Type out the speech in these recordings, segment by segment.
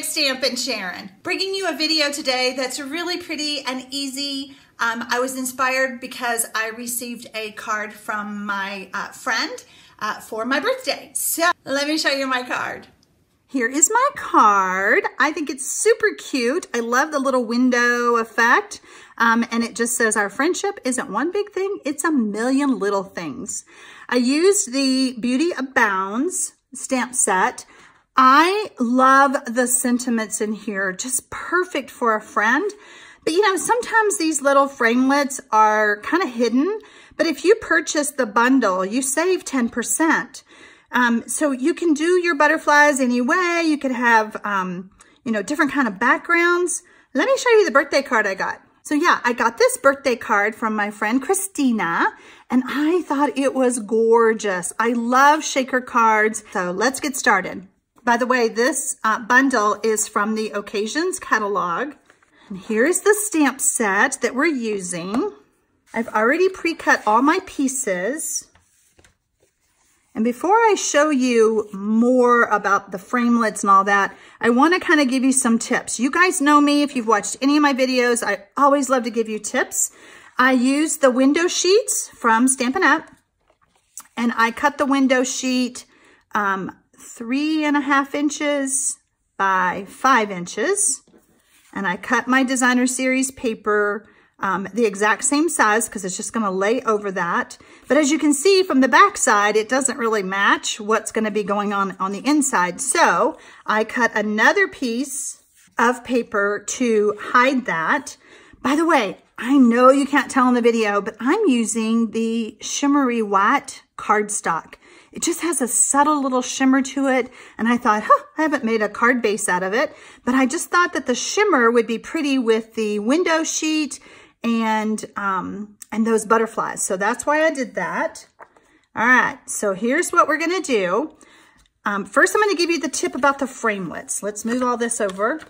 TxStampin, Sharon. Bringing you a video today that's really pretty and easy. I was inspired because I received a card from my friend for my birthday. So let me show you my card. Here is my card. I think it's super cute. I love the little window effect. And it just says, our friendship isn't one big thing, it's a million little things. I used the Beauty Abounds stamp set. I love the sentiments in here, just perfect for a friend. But you know, sometimes these little framelits are kind of hidden, but if you purchase the bundle, you save 10%. So you can do your butterflies any way. You could have, you know, different kind of backgrounds. Let me show you the birthday card I got. So yeah, I got this birthday card from my friend Christina, and I thought it was gorgeous. I love shaker cards. So let's get started. By the way, this bundle is from the Occasions catalog. And here's the stamp set that we're using. I've already pre-cut all my pieces. And before I show you more about the framelits and all that, I want to kind of give you some tips. You guys know me. If you've watched any of my videos, I always love to give you tips. I use the window sheets from Stampin' Up. And I cut the window sheet 3.5 inches by 5 inches. And I cut my designer series paper the exact same size because it's just going to lay over that. But as you can see from the back side, it doesn't really match what's going to be going on the inside. So I cut another piece of paper to hide that. By the way, I know you can't tell in the video, but I'm using the Shimmery White cardstock. It just has a subtle little shimmer to it. And I thought, I haven't made a card base out of it, but I just thought that the shimmer would be pretty with the window sheet and those butterflies. So that's why I did that. All right, so here's what we're gonna do. First, I'm gonna give you the tip about the framelits. Let's move all this over.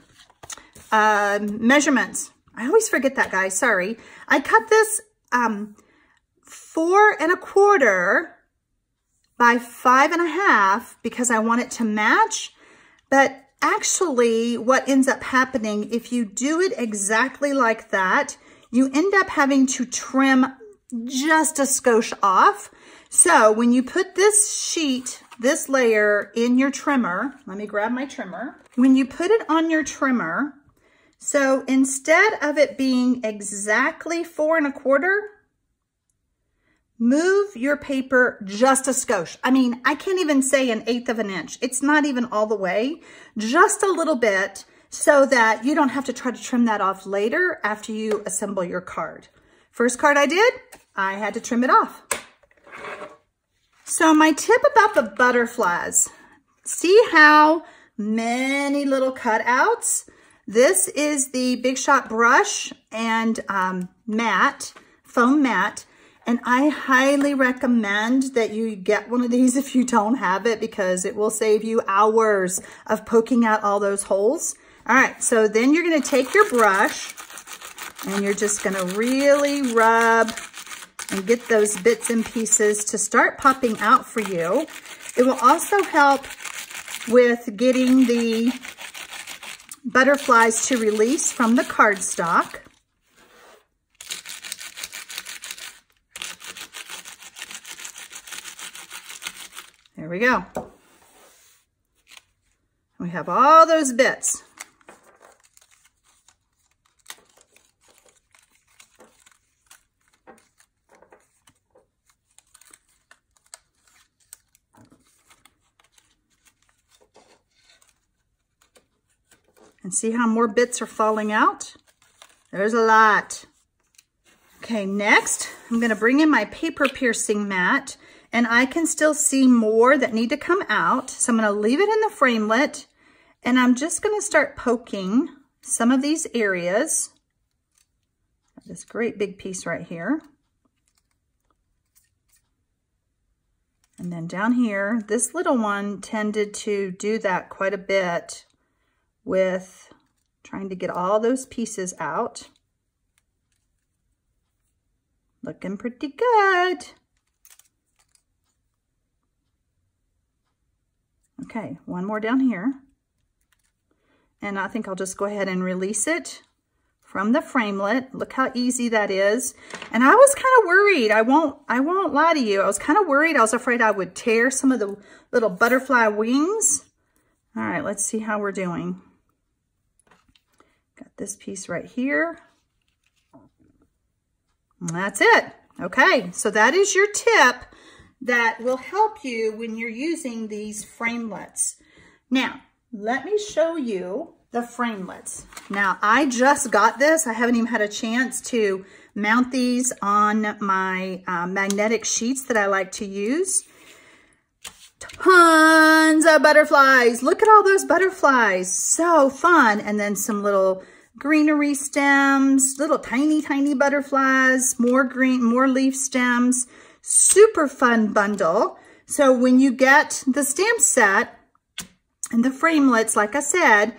Measurements. I always forget that, guys, sorry. I cut this 4.25 by 5.5 because I want it to match. But actually, what ends up happening, if you do it exactly like that, you end up having to trim just a skosh off. So when you put this sheet, this layer in your trimmer, let me grab my trimmer. When you put it on your trimmer, so instead of it being exactly 4.25, move your paper just a skosh. I mean, I can't even say 1/8 of an inch. It's not even all the way, just a little bit, so that you don't have to try to trim that off later after you assemble your card. First card I did, I had to trim it off. So my tip about the butterflies, see how many little cutouts? This is the Big Shot brush and mat, foam mat. And I highly recommend that you get one of these if you don't have it, because it will save you hours of poking out all those holes. All right, so then you're gonna take your brush and you're just gonna really rub and get those bits and pieces to start popping out for you. It will also help with getting the butterflies to release from the cardstock. There we go. We have all those bits. And see how more bits are falling out? There's a lot. Okay, next, I'm gonna bring in my paper piercing mat, and I can still see more that need to come out. So I'm gonna leave it in the framelit, and I'm just gonna start poking some of these areas. This great big piece right here. And then down here, this little one tended to do that quite a bit with trying to get all those pieces out. Looking pretty good. Okay, one more down here. and I think I'll just go ahead and release it from the framelit. Look how easy that is. And I was kind of worried. I won't lie to you. I was kind of worried. I was afraid I would tear some of the little butterfly wings. All right, let's see how we're doing. Got this piece right here. And that's it. Okay, so that is your tip that will help you when you're using these framelits. Now, let me show you the framelits. Now, I just got this. I haven't even had a chance to mount these on my magnetic sheets that I like to use. Tons of butterflies. Look at all those butterflies. So fun. And then some little greenery stems, little tiny, tiny butterflies, more green, more leaf stems. Super fun bundle. So when you get the stamp set and the framelits, like I said,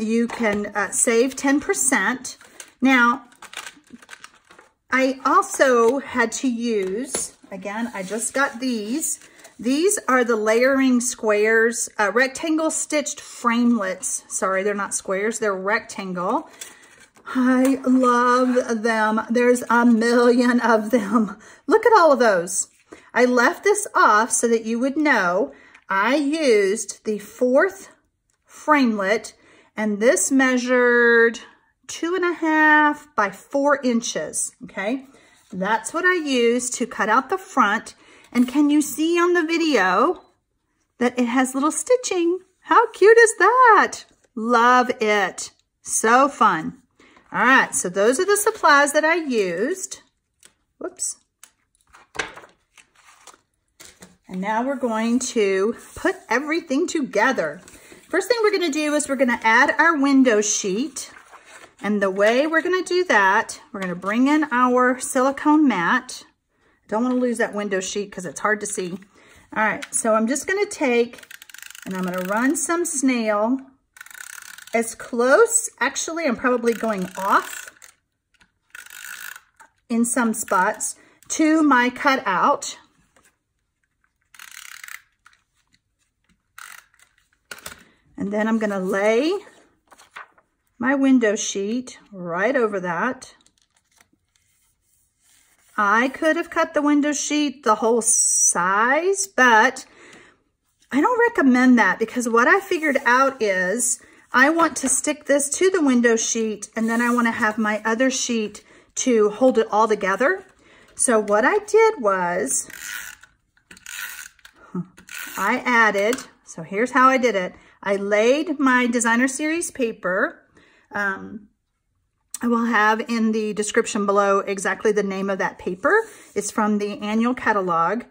you can save 10%. Now, I also had to use, again, I just got these. These are the layering squares, rectangle stitched framelits. Sorry, they're not squares, they're rectangle. I love them. There's a million of them. Look at all of those. I left this off so that you would know I used the 4th framelit, and this measured 2.5 by 4 inches, okay? That's what I used to cut out the front. And can you see on the video that it has little stitching? How cute is that? Love it. So fun. All right, so those are the supplies that I used. Whoops. And now we're going to put everything together. First thing we're going to do is we're going to add our window sheet. And the way we're going to do that, we're going to bring in our silicone mat. Don't want to lose that window sheet because it's hard to see. All right, so I'm just going to take, and I'm going to run some snail as close. Actually, I'm probably going off in some spots to my cutout. And then I'm going to lay my window sheet right over that. I could have cut the window sheet the whole size, but I don't recommend that because what I figured out is I want to stick this to the window sheet and then I want to have my other sheet to hold it all together. So what I did was I added, so here's how I did it. I laid my designer series paper. I will have in the description below exactly the name of that paper. It's from the annual catalog.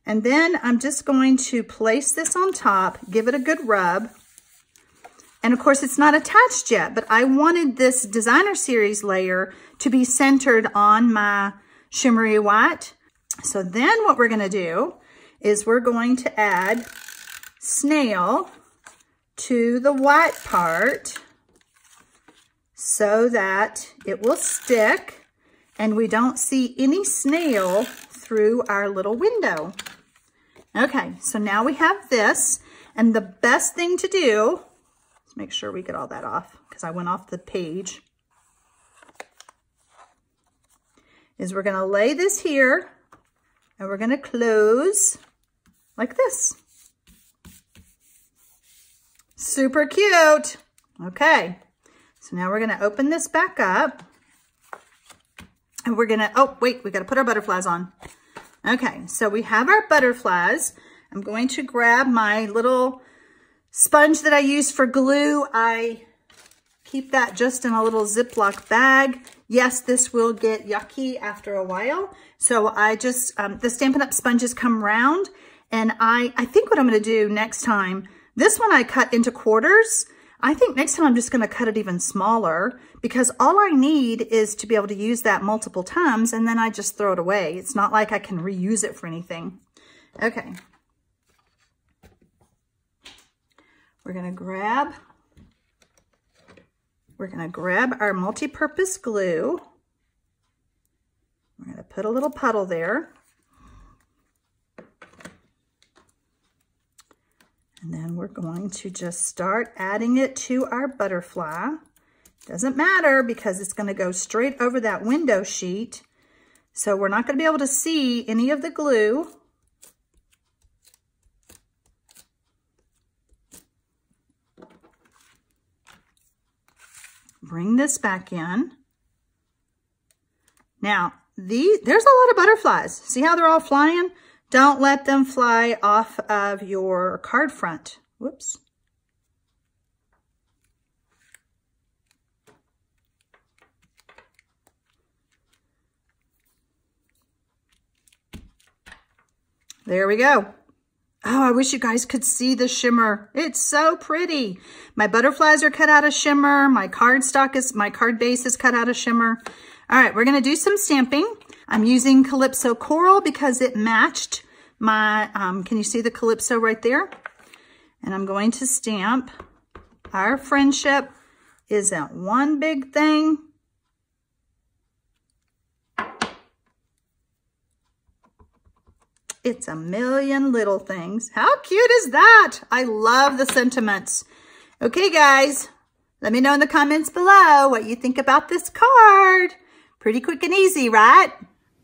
And then I'm just going to place this on top, give it a good rub. And of course it's not attached yet, but I wanted this designer series layer to be centered on my Shimmery White. So then what we're gonna do is we're going to add snail to the white part so that it will stick and we don't see any snail through our little window. Okay, so now we have this, and the best thing to do, let's make sure we get all that off because I went off the page, is we're gonna lay this here and we're gonna close like this. Super cute. Okay, so now we're gonna open this back up and we're gonna, oh wait, we gotta put our butterflies on. Okay, so we have our butterflies. I'm going to grab my little sponge that I use for glue. I keep that just in a little Ziploc bag. Yes, this will get yucky after a while. So I just, the Stampin' Up! Sponges come round, and I think what I'm gonna do next time, this one I cut into quarters. I think next time I'm just gonna cut it even smaller because all I need is to be able to use that multiple times and then I just throw it away. It's not like I can reuse it for anything. Okay. We're gonna grab our multi-purpose glue. We're gonna put a little puddle there. And then we're going to just start adding it to our butterfly. Doesn't matter because it's going to go straight over that window sheet. So we're not going to be able to see any of the glue. Bring this back in. Now, there's a lot of butterflies. See how they're all flying? Don't let them fly off of your card front. Whoops. There we go. Oh, I wish you guys could see the shimmer. It's so pretty. My butterflies are cut out of shimmer. My card base is cut out of shimmer. All right, we're gonna do some stamping. I'm using Calypso Coral because it matched my, can you see the Calypso right there? And I'm going to stamp. Our friendship isn't one big thing. It's a million little things. How cute is that? I love the sentiments. Okay, guys, let me know in the comments below what you think about this card. Pretty quick and easy, right?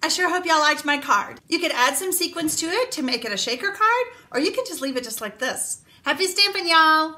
I sure hope y'all liked my card. You could add some sequins to it to make it a shaker card, or you can just leave it just like this. Happy stamping, y'all!